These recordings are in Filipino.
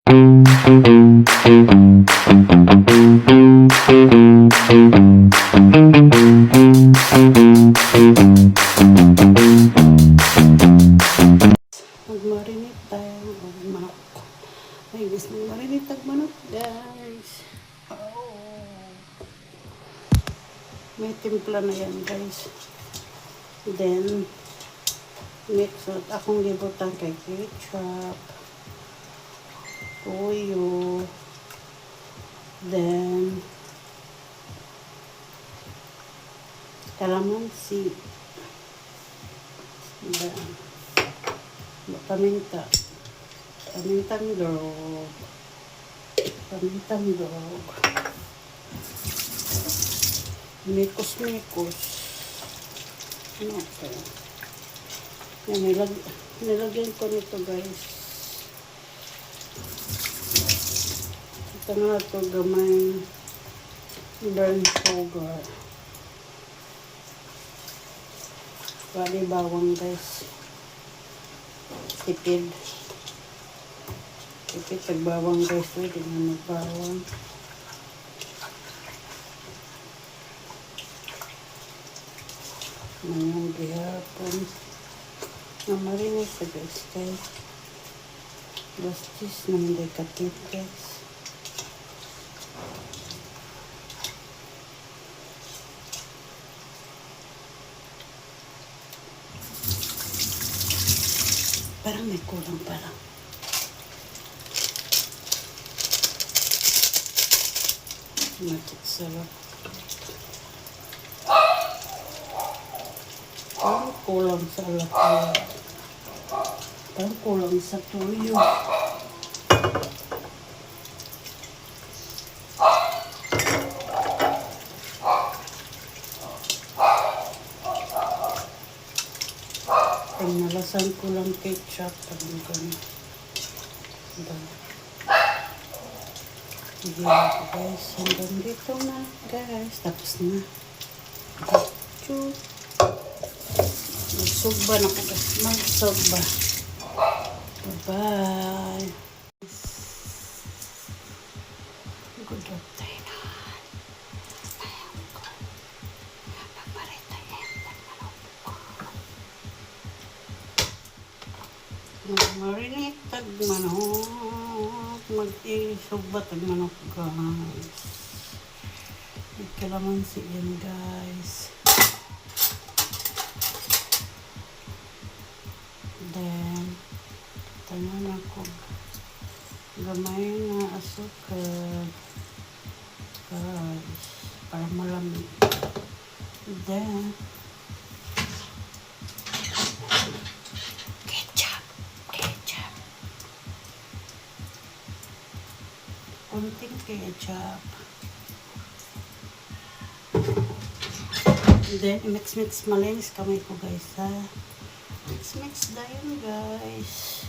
Magmarinate tayo ng manok. Ay, guys, magmarinate ang manok, guys. Oh. May timpla na yan, guys. Then, mix it. Akong libutan kay ketchup, toyo, then, calamansi, then, pamintang durog, mikos. Okay. Yan, nilagyan ko nito, guys. Ito na ito, gamay burn sugar. Bali bawang, guys. Tipid pagbawang, guys. Pwede na magbawang. Mayroong gihapon na marinis sa, guys. Kaya bastis na hindi katip, guys. Parang may kulang parang. Matik sarap. Parang kulang sa alapaya. Parang kulang sa tuyo. Pag nalasan ko lang ketchup, parang gano'n. Sige ako, guys. Hanggang dito na, guys. Tapos na. Choo. Magsugba na ko, guys. Magsugba. Bye-bye. Good luck tayo na. Ayaw ko. Magmarita yan. Magmarinate tag manok. Mag-isugba tag manok, guys. May kalamansi yan, guys. Then, tangan ako gamay na asukal, guys, para malamig. Then, ketchup. Kunting ketchup. Then, mix malinis kamay ko, guys, ha. Mix dayon, guys.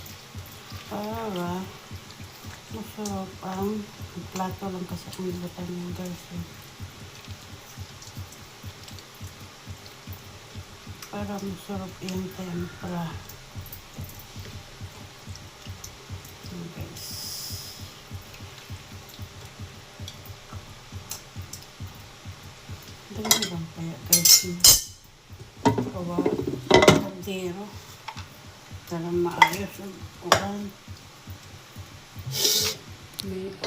Para masarap ang plato lang kasi kung ilutan yung, guys. Para masarap yung tempra. Guys. Dali bang kaya, guys? Kawa. Kaldero. Para maayos ang ulan. Mix.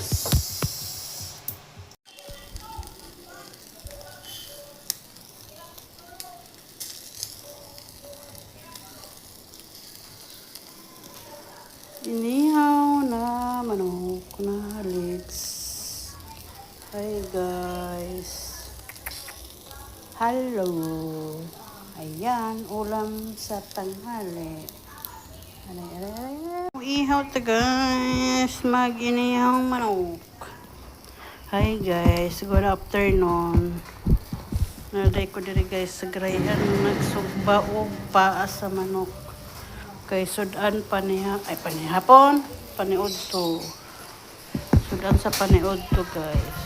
Inihaw na manok na legs. Hi, guys. Hello. Ayan, ulam sa tanghali. Ihaw ta, guys. Mag-inihaw manok. Hi, guys. Good afternoon. Naday ko diri, guys, sa grayan. Nagsugba o paa sa manok. Kay sudan panihapon. Paniudto. Sudan sa paniudto, guys.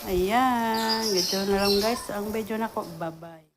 Ayan. Video na lang, guys. Ang video na ko. Bye-bye.